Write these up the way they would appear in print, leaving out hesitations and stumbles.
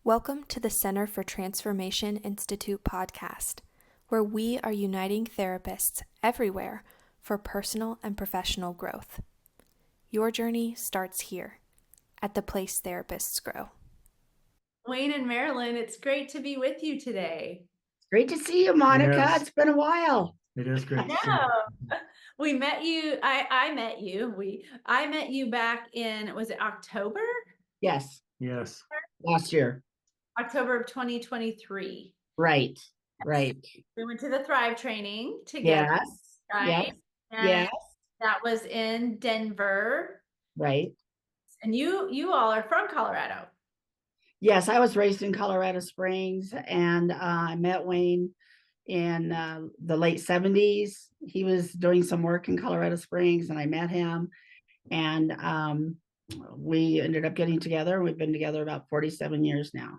Welcome to the Center for Transformation Institute podcast, where we are uniting therapists everywhere for personal and professional growth. Your journey starts here, at the place therapists grow. Wayne and Marilyn, it's great to be with you today. Great to see you, Monica. Yes. It's been a while. It is great to see you. We met you. I met you. I met you back in, was it October? Yes, Yes. last year. October of 2023. Right. We went to the Thrive training together. Yes. Right? And Yes. that was in Denver. Right. And you all are from Colorado. Yes, I was raised in Colorado Springs, and I met Wayne in the late 70s. He was doing some work in Colorado Springs, and I met him, and we ended up getting together. We've been together about 47 years now.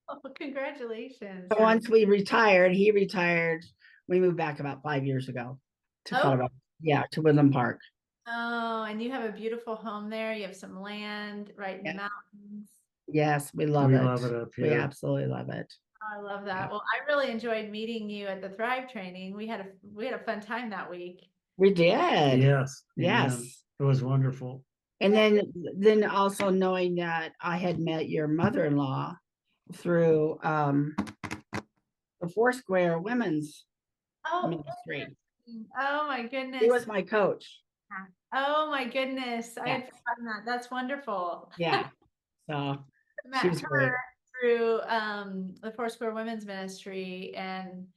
Oh, congratulations. So once we retired, he retired. We moved back about 5 years ago to Colorado. Yeah, to Woodland Park. Oh, and you have a beautiful home there. You have some land right in the mountains. Yes, we love We it. love it up We here. absolutely love it. Oh, I love that. Well, I really enjoyed meeting you at the Thrive training. We had a fun time that week. We did. Yes. Yes. Amen. It was wonderful. And then also knowing that I had met your mother-in-law through the Foursquare Women's Ministry. Oh my goodness. He was my coach. Oh my goodness. I Yeah. had forgotten that. That's wonderful. Yeah. So Met she was her great. through the Foursquare Women's Ministry, and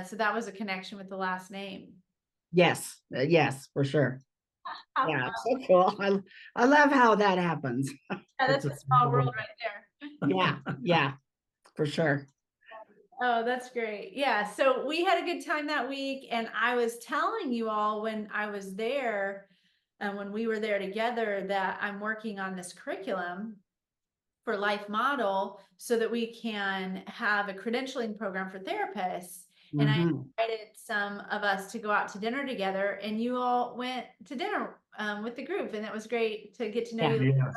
so that was a connection with the last name. Yes, for sure. How Yeah, fun. so cool. I love how that happens. Yeah, that's a small world right there. Yeah, for sure. Oh, that's great. Yeah. So we had a good time that week. And I was telling you all when I was there and when we were there together that I'm working on this curriculum for Life Model so that we can have a credentialing program for therapists. And I invited some of us to go out to dinner together, and you all went to dinner with the group, and it was great to get to know you that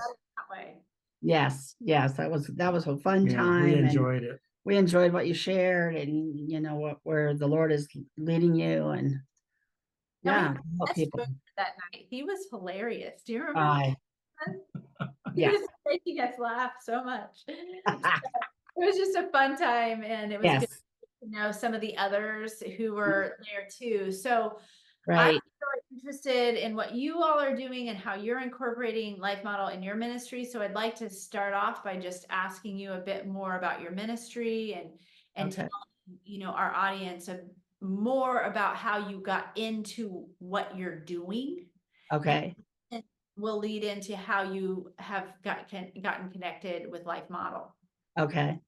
way. Yes, that was a fun time. We enjoyed it. We enjoyed what you shared, and you know where the Lord is leading you, and help people. That night, he was hilarious. Do you remember? He was making us laugh so much. It was just a fun time, and it was good to know some of the others who were there too. So I'm really interested in what you all are doing and how you're incorporating Life Model in your ministry. So I'd like to start off by just asking you a bit more about your ministry and telling, our audience more about how you got into what you're doing. Okay. And will lead into how you have gotten connected with Life Model. Okay.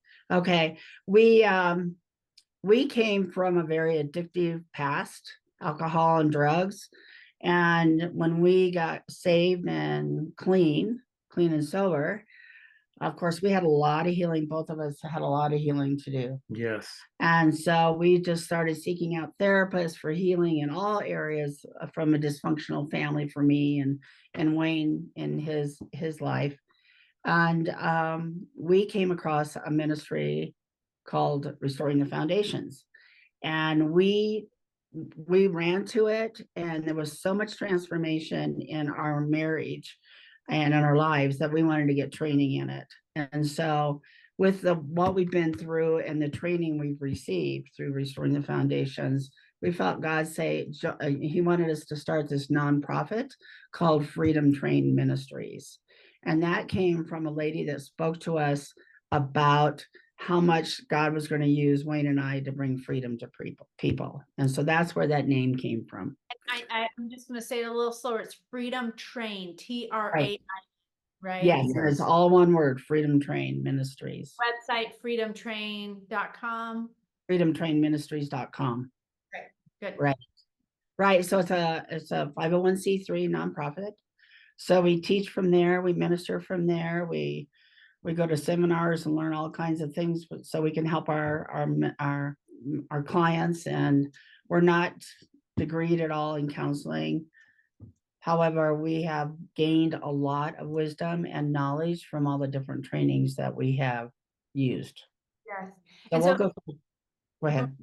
We came from a very addictive past, alcohol and drugs. And when we got saved and clean and sober, of course, we had a lot of healing. Both of us had a lot of healing to do. Yes. And so we just started seeking out therapists for healing in all areas from a dysfunctional family for me and Wayne in his life. And we came across a ministry called Restoring the Foundations. And we ran to it, and there was so much transformation in our marriage and in our lives that we wanted to get training in it. And so with what we've been through and the training we've received through Restoring the Foundations, we felt God say he wanted us to start this nonprofit called Freedom Train Ministries. And that came from a lady that spoke to us about how much God was going to use Wayne and I to bring freedom to people. And so that's where that name came from. I'm just going to say it a little slower. It's Freedom Train, TRAI, right? Yes, it's all one word, Freedom Train Ministries. Website, freedomtrain.com. freedomtrainministries.com. Good. Right. So it's a 501c3 nonprofit. So we teach from there, we minister from there, we go to seminars and learn all kinds of things so we can help our clients. And we're not degreed at all in counseling. However, we have gained a lot of wisdom and knowledge from all the different trainings that we have used. Yes. So And we'll so, go, go ahead.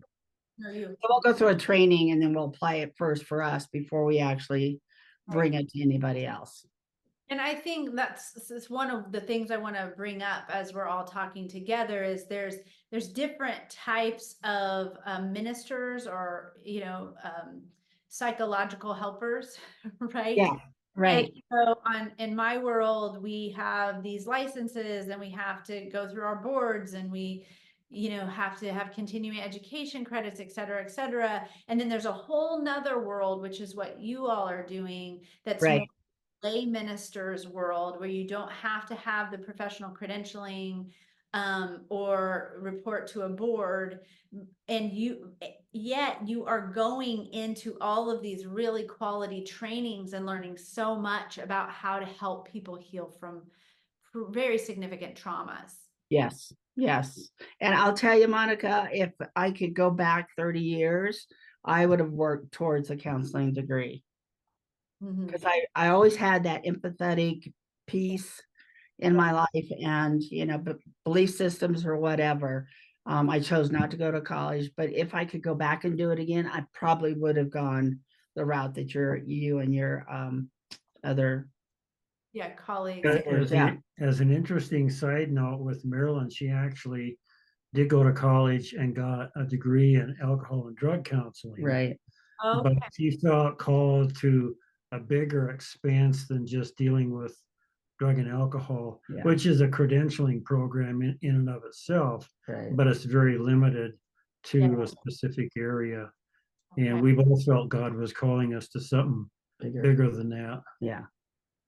no, you. So we'll go through a training and then we'll apply it first for us before we actually bring it to anybody else. And I think this is one of the things I want to bring up as we're all talking together is there's different types of ministers or, psychological helpers, right? Yeah, right. And so in my world, we have these licenses and we have to go through our boards and we, have to have continuing education credits, et cetera, et cetera. And then there's a whole nother world, which is what you all are doing. That's Right. more lay ministers world where you don't have to have the professional credentialing or report to a board, and yet you are going into all of these really quality trainings and learning so much about how to help people heal from very significant traumas. Yes, yes. And I'll tell you, Monica, if I could go back 30 years, I would have worked towards a counseling degree. Because I always had that empathetic piece in my life and, belief systems or whatever. I chose not to go to college, but if I could go back and do it again, I probably would have gone the route that you and your other colleagues. As an interesting side note with Marilyn, she actually did go to college and got a degree in alcohol and drug counseling. Right. But she felt called to a bigger expanse than just dealing with drug and alcohol, which is a credentialing program in and of itself, but it's very limited to a specific area. And we both felt God was calling us to something bigger than that. Yeah.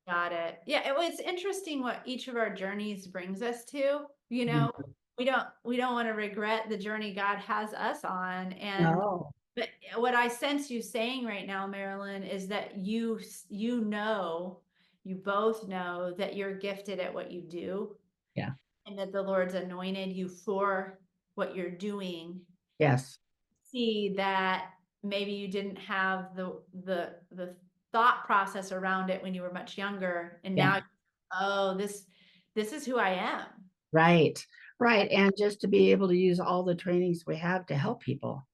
Got it. Yeah, it was interesting what each of our journeys brings us to. We don't want to regret the journey God has us on. And but what I sense you saying right now, Marilyn, is that you both know that you're gifted at what you do. Yeah. And that the Lord's anointed you for what you're doing. Yes. See that maybe you didn't have the thought process around it when you were much younger, and now, this is who I am. Right. And just to be able to use all the trainings we have to help people.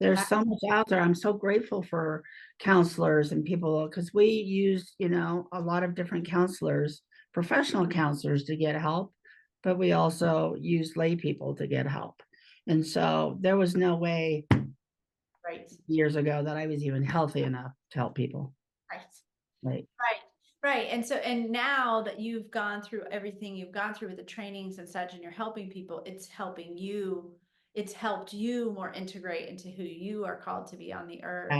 There's so much out there. I'm so grateful for counselors and people because we use, a lot of different counselors, professional counselors to get help, but we also use lay people to get help. And so there was no way years ago that I was even healthy enough to help people. Right. And so, and now that you've gone through everything you've gone through with the trainings and such, and you're helping people, it's helped you more integrate into who you are called to be on the earth.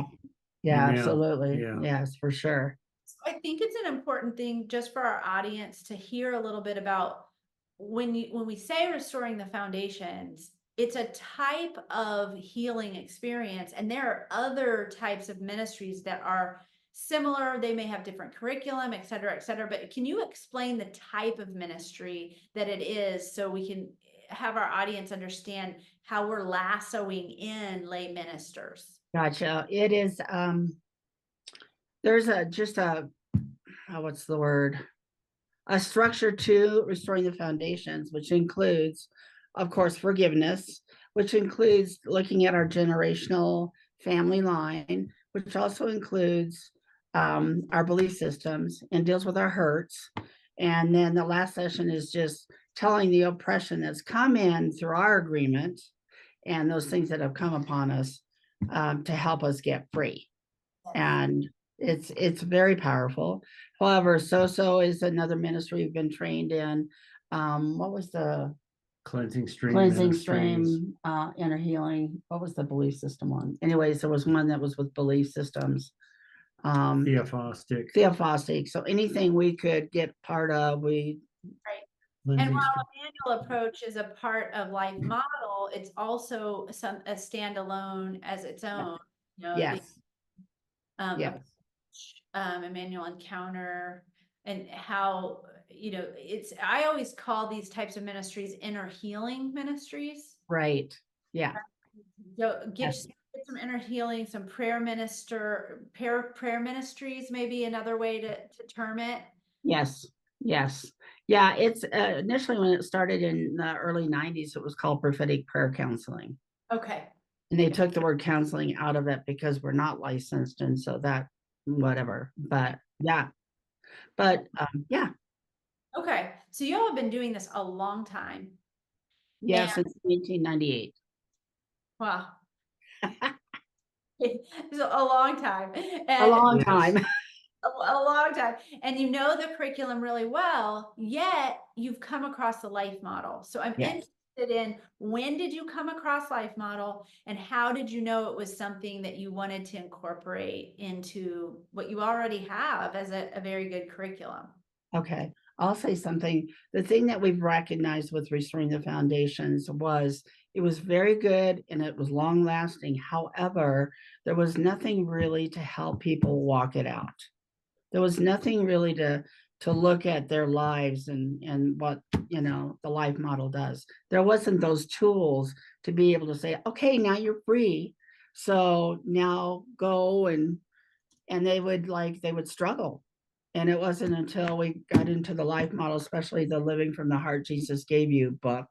Yeah, absolutely. Yes, for sure. So I think it's an important thing just for our audience to hear a little bit about when we say restoring the foundations, it's a type of healing experience, and there are other types of ministries that are similar. They may have different curriculum, et cetera, but can you explain the type of ministry that it is so we can have our audience understand how we're lassoing in lay ministers? Gotcha. It is, there's what's the word? A structure to restoring the foundations, which includes, of course, forgiveness, which includes looking at our generational family line, which also includes our belief systems and deals with our hurts. And then the last session is just telling the oppression that's come in through our agreement and those things that have come upon us to help us get free. And it's very powerful. However, so is another ministry we've been trained in. What was the cleansing stream, inner healing? What was the belief system one? Anyways, there was one that was with belief systems. Theophostic. So anything we could get part of, and while a manual approach is a part of Life Model, it's also a standalone as its own. Emmanuel Encounter, and how I always call these types of ministries inner healing ministries. Right. Yeah. So get some inner healing, some prayer ministries, maybe another way to term it. Yes. Yeah, it's initially when it started in the early 90s, it was called prophetic prayer counseling. Okay. And they took the word counseling out of it because we're not licensed. And so that, whatever. But yeah. But yeah. Okay. So you all have been doing this a long time. Yeah, And since 1998. wow. It's a long time. A And long Yes. time. a long time. And you know the curriculum really well, yet you've come across the life model. So I'm Yes. interested in, when did you come across life model, and how did you know it was something that you wanted to incorporate into what you already have as a very good curriculum? Okay. I'll say something. The thing that we've recognized with Restoring the Foundations was it was very good and it was long lasting. However, there was nothing really to help people walk it out. There was nothing really to look at their lives and what, you know, the life model does. There wasn't those tools to be able to say, okay, now you're free. So now go and they would struggle. And it wasn't until we got into the life model, especially the Living from the Heart Jesus Gave You book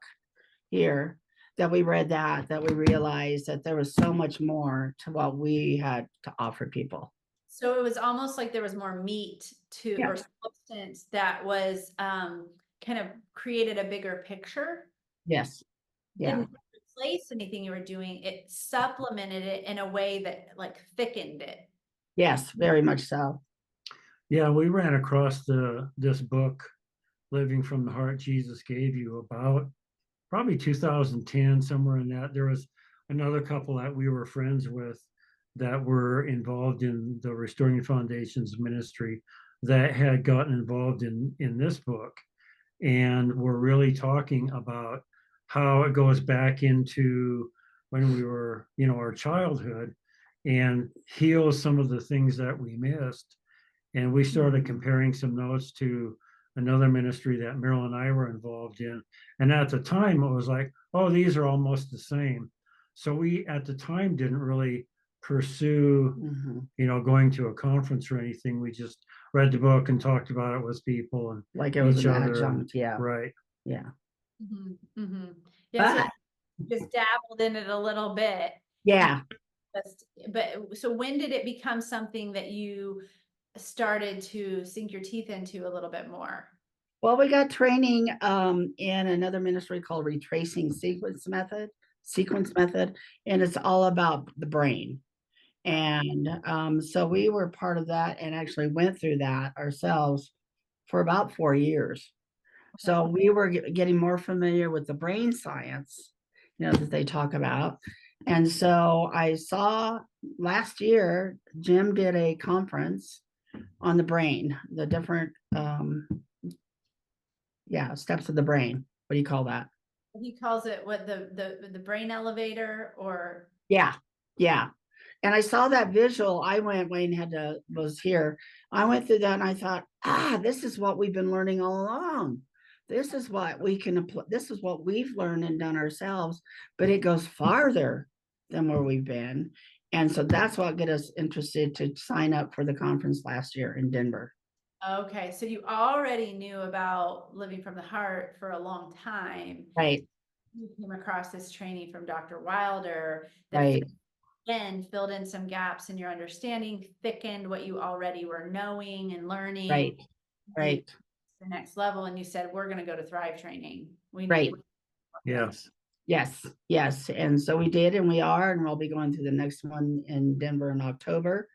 here, that we read that we realized that there was so much more to what we had to offer people. So it was almost like there was more meat to, Yeah. or substance that was kind of created a bigger picture. Yes. Yeah. Didn't replace anything you were doing. It supplemented it in a way that like thickened it. Yes, very much so. Yeah, we ran across this book, Living from the Heart Jesus Gave You, about probably 2010, somewhere in that. There was another couple that we were friends with that were involved in the Restoring Foundations ministry that had gotten involved in this book, and were really talking about how it goes back into when we were, you know, our childhood, and heals some of the things that we missed. And we started comparing some notes to another ministry that Marilyn and I were involved in. And at the time, it was like, oh, these are almost the same. So we, at the time, didn't really pursue, you know, going to a conference or anything. We just read the book and talked about it with people and like it was each an other. adjunct. Yeah. Right. Yeah. Yeah, so But just dabbled in it a little bit. yeah. But so when did it become something that you started to sink your teeth into a little bit more? Well, we got training in another ministry called Retracing Sequence Method, and it's all about the brain. And so we were part of that and actually went through that ourselves for about 4 years. So we were getting more familiar with the brain science, you know, that they talk about. And so I saw last year, Jim did a conference on the brain, the different steps of the brain. What do you call that? He calls it what, the brain elevator, or Yeah. And I saw that visual. I went, Wayne was here. I went through that and I thought, this is what we've been learning all along. This is what we can apply. This is what we've learned and done ourselves, but it goes farther than where we've been. And so that's what got us interested to sign up for the conference last year in Denver. Okay, so you already knew about Living from the Heart for a long time. Right. You came across this training from Dr. Wilder that Right. filled in some gaps in your understanding, thickened what you already were knowing and learning. Right. The next level, and you said, we're going to go to Thrive training. We Right. Yes. Yes. And so we did, and we are, and we'll be going to the next one in Denver in October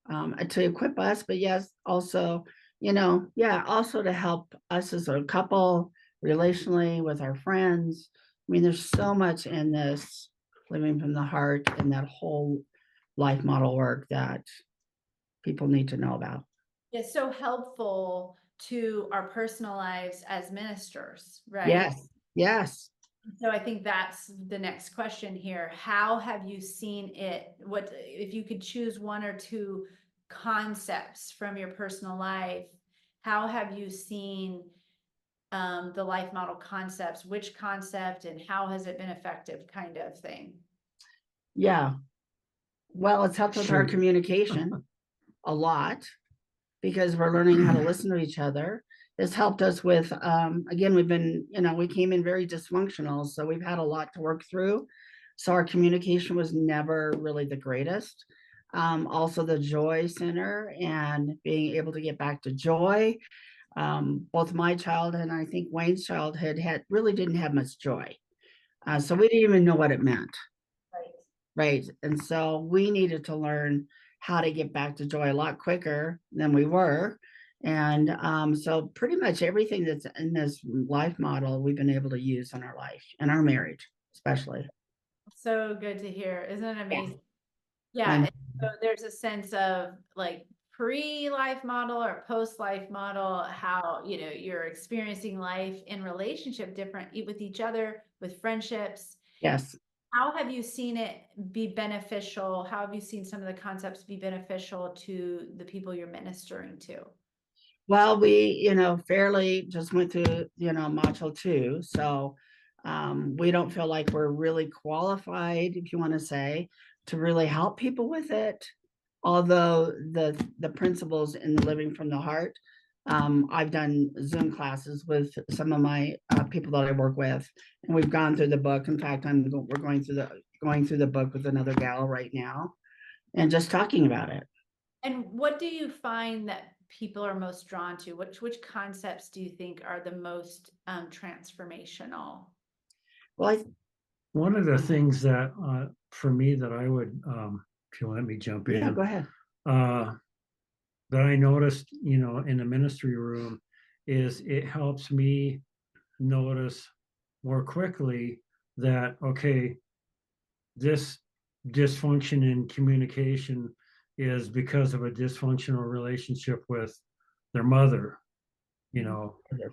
to equip us. But yes, also, also to help us as a couple relationally with our friends. I mean, there's so much in this Living from the Heart and that whole life model work that people need to know about. It's so helpful to our personal lives as ministers, right? Yes. So I think that's the next question here. How have you seen it? What, if you could choose one or two concepts from your personal life, how have you seen the life model concepts? Which concept and how has it been effective, kind of thing? Yeah. Well, it's helped with our communication a lot, because we're learning how to listen to each other It's helped us with, again, we've been, we came in very dysfunctional, so we've had a lot to work through. So our communication was never really the greatest. Also the Joy Center and being able to get back to joy. Both my childhood and I think Wayne's childhood really didn't have much joy. So we didn't even know what it meant. Right. And so we needed to learn how to get back to joy a lot quicker than we were. And so pretty much everything that's in this life model, we've been able to use in our life and our marriage, especially. So good to hear. Isn't it amazing? Yeah. And so there's a sense of like pre-life model or post-life model, how, you're experiencing life in relationship different with each other, with friendships. Yes. How have you seen it be beneficial? How have you seen some of the concepts be beneficial to the people you're ministering to? Well, we, fairly just went through, module 2. So we don't feel like we're really qualified, if you want to say, to really help people with it. Although the principles in the living from the heart, I've done Zoom classes with some of my people that I work with, and we've gone through the book. In fact, we're going through the book with another gal right now, and just talking about it. And what do you find that people are most drawn to? Which concepts do you think are the most transformational? Well, one of the things that for me that I would, if you let me jump in, go ahead. That I noticed, in the ministry room, is it helps me notice more quickly that, okay, this dysfunction in communication is because of a dysfunctional relationship with their mother,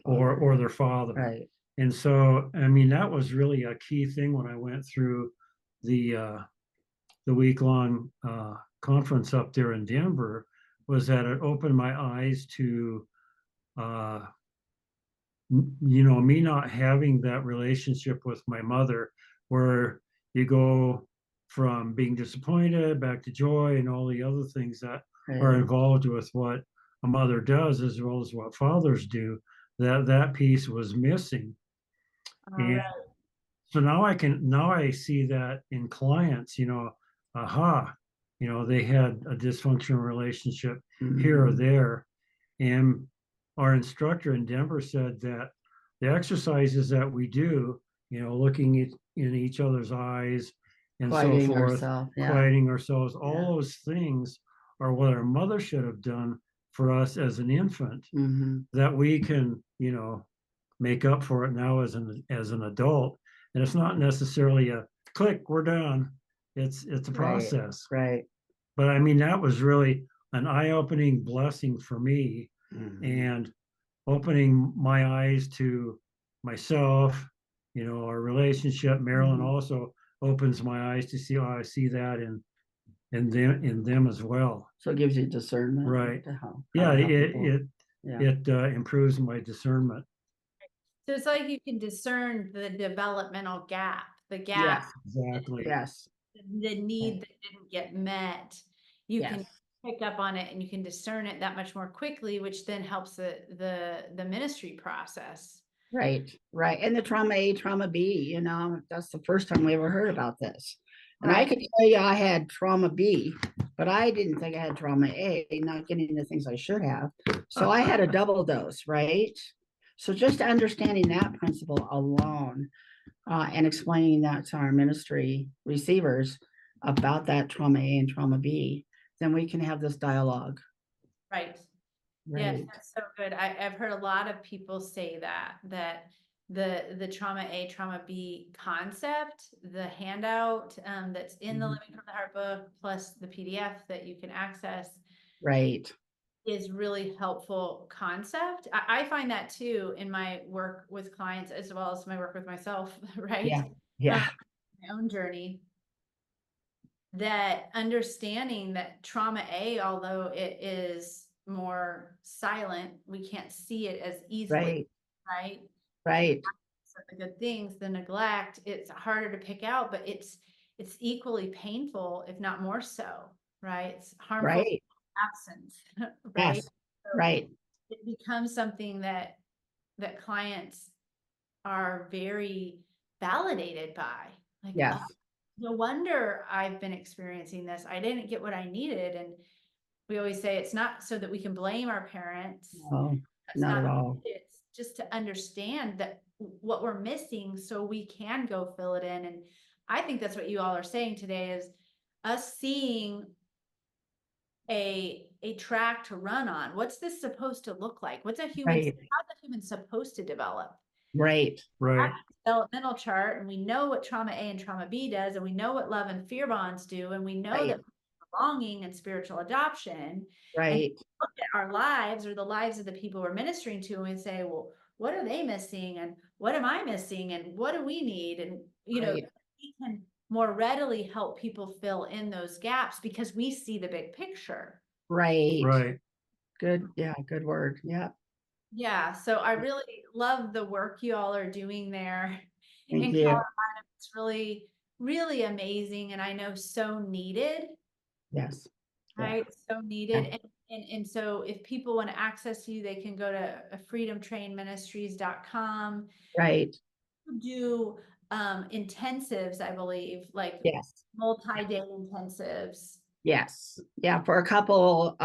or their father. Right. And so, I mean, that was really a key thing when I went through the week-long conference up there in Denver, was that it opened my eyes to, me not having that relationship with my mother, where you go from being disappointed back to joy and all the other things that are involved with what a mother does, as well as what fathers do. That piece was missing. And so now I see that in clients, they had a dysfunctional relationship here or there. And our instructor in Denver said that the exercises that we do, looking in each other's eyes and Quieting so forth, quieting ourselves, all those things are what our mother should have done for us as an infant, that we can, make up for it now as an adult. And it's not necessarily a click, we're done. It's a process. Right. But I mean, that was really an eye-opening blessing for me, and opening my eyes to myself, our relationship. Marilyn also opens my eyes to see how I see that in them as well. So it gives you discernment. Right. It improves my discernment. So it's like you can discern the developmental gap, the gap. Yes, exactly. Yes. The need that didn't get met. You can pick up on it and you can discern it that much more quickly, which then helps the ministry process. Right. And the trauma A, trauma B, that's the first time we ever heard about this. And I could tell you I had trauma B, but I didn't think I had trauma A, not getting the things I should have. So I had a double dose, right? So just understanding that principle alone, and explaining that to our ministry receivers about that trauma A and trauma B, then we can have this dialogue. Right. Yes, that's so good. I've heard a lot of people say that the trauma A, trauma B concept, the handout that's in the Living from the Heart book, plus the PDF that you can access, is really helpful concept. I find that too in my work with clients, as well as my work with myself, right? Yeah. My own journey. That understanding that trauma A, although it is more silent, we can't see it as easily, right? So the good things, the neglect, it's harder to pick out, but it's equally painful, if not more so, right? It's harmful absence, right? it becomes something that clients are very validated by. Like, Yes. oh, no wonder I've been experiencing this. I didn't get what I needed. And we always say it's not so that we can blame our parents. No, That's not at all. It's just to understand that what we're missing so we can go fill it in. And I think that's what you all are saying today is us seeing a track to run on. What's this supposed to look like? What's a human, Right. how's a human supposed to develop? Right. Right. Developmental chart, and we know what trauma A and trauma B does, and we know what love and fear bonds do, and we know that belonging and spiritual adoption. Right. And look at our lives or the lives of the people we're ministering to, and we say, well, what are they missing, and what am I missing, and what do we need? And you know, we can more readily help people fill in those gaps because we see the big picture. Right. Right. Good. Yeah. Good word. Yeah. Yeah. So I really love the work you all are doing there in Thank you. Colorado. It's really, really amazing. And I know so needed. Yes. Right. So needed. And so if people want to access you, they can go to freedomtrainministries.com. Right. Do intensives, I believe, like Yes. multi-day intensives. Yes. Yeah. For a couple,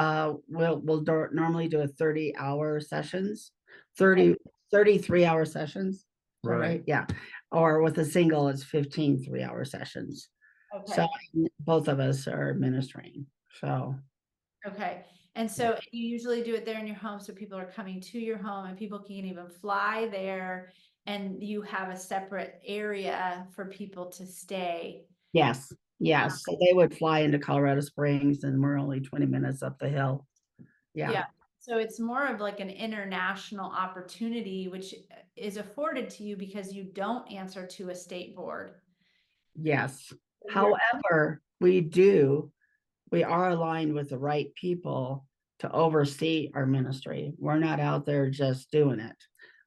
we'll normally do a 30-hour sessions, 33-hour sessions. Right. Yeah. Or with a single, it's 15 3-hour sessions. Okay. So both of us are ministering. So. Okay. And so you usually do it there in your home. So people are coming to your home and people can even fly there, and you have a separate area for people to stay. Yes. Yes. So they would fly into Colorado Springs and we're only 20 minutes up the hill. Yeah. So it's more of like an international opportunity, which is afforded to you because you don't answer to a state board. Yes. However, we are aligned with the right people to oversee our ministry. We're not out there just doing it.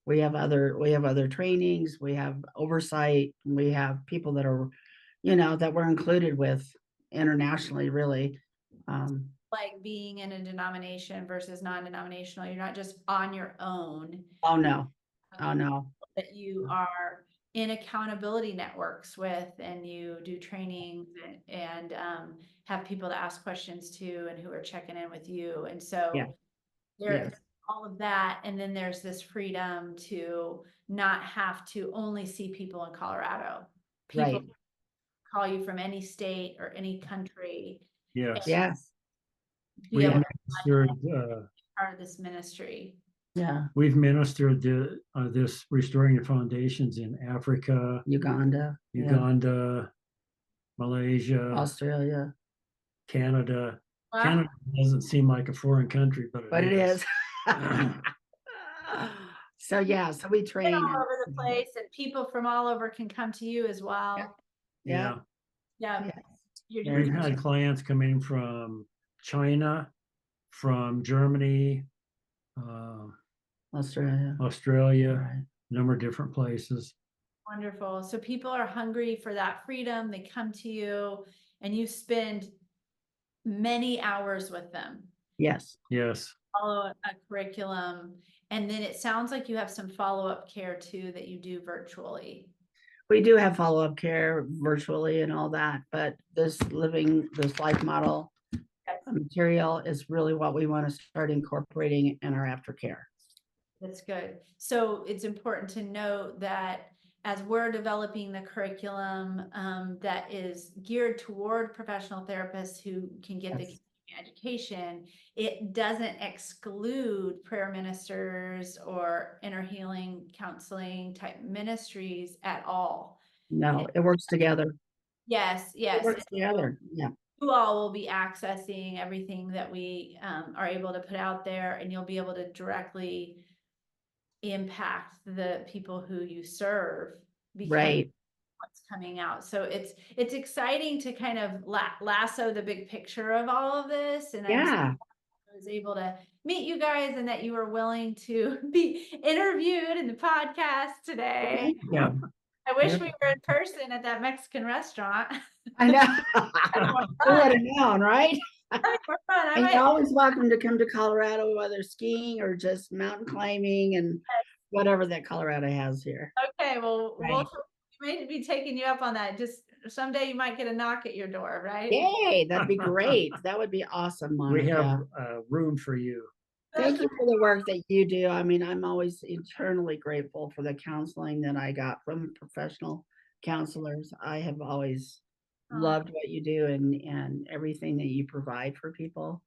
We have other trainings, we have oversight, we have people that are, that we're included with internationally, really. Like being in a denomination versus non-denominational, you're not just on your own. Oh no. Oh no. That you are in accountability networks with, and you do trainings and have people to ask questions to and who are checking in with you. And so there's all of that. And then there's this freedom to not have to only see people in Colorado. People call you from any state or any country. Yes. Yes. We ministered part of this ministry. Yeah. We've ministered this Restoring the Foundations in Africa, Uganda, Malaysia, Australia, Canada. Wow. Canada doesn't seem like a foreign country, but it is. So we train all over the place, and people from all over can come to you as well. Yeah. We've had clients coming from China, from Germany, Australia, a number of different places. Wonderful. So people are hungry for that freedom. They come to you and you spend many hours with them. Yes. Follow a curriculum. And then it sounds like you have some follow-up care too that you do virtually. We do have follow-up care virtually and all that, but this life model material is really what we want to start incorporating in our aftercare. That's good. So it's important to note that as we're developing the curriculum that is geared toward professional therapists who can get the education, it doesn't exclude prayer ministers or inner healing counseling type ministries at all. No, it works together. Yes. It works together. Yeah. You all will be accessing everything that we are able to put out there, and you'll be able to directly impact the people who you serve because what's coming out. So it's exciting to kind of lasso the big picture of all of this. And I was able to meet you guys and that you were willing to be interviewed in the podcast today. Yeah. I wish we were in person at that Mexican restaurant. I know. Who would have known, right? more fun. And you're always welcome to come to Colorado, whether skiing or just mountain climbing and whatever that Colorado has here. Okay, well, we may be taking you up on that. Just someday you might get a knock at your door, right? Yay, that'd be great. That would be awesome, Monica. We have room for you. Thank you for the work that you do. I mean, I'm always eternally grateful for the counseling that I got from professional counselors. I have always loved what you do and everything that you provide for people.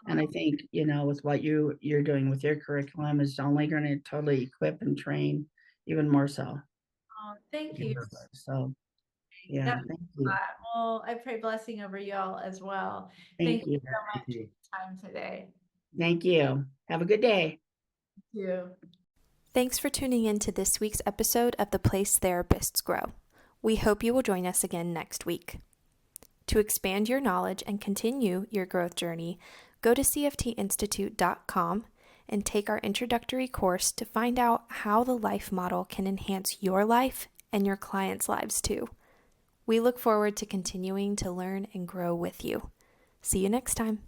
And I think, with what you're doing with your curriculum is only going to totally equip and train even more so. Oh, thank you. So, yeah, thank you. Well, I pray blessing over you all as well. Thank you so much for your time today. Thank you. Have a good day. Thank you. Thanks for tuning in to this week's episode of The Place Therapists Grow. We hope you will join us again next week. To expand your knowledge and continue your growth journey, go to cftinstitute.com and take our introductory course to find out how the life model can enhance your life and your clients' lives too. We look forward to continuing to learn and grow with you. See you next time.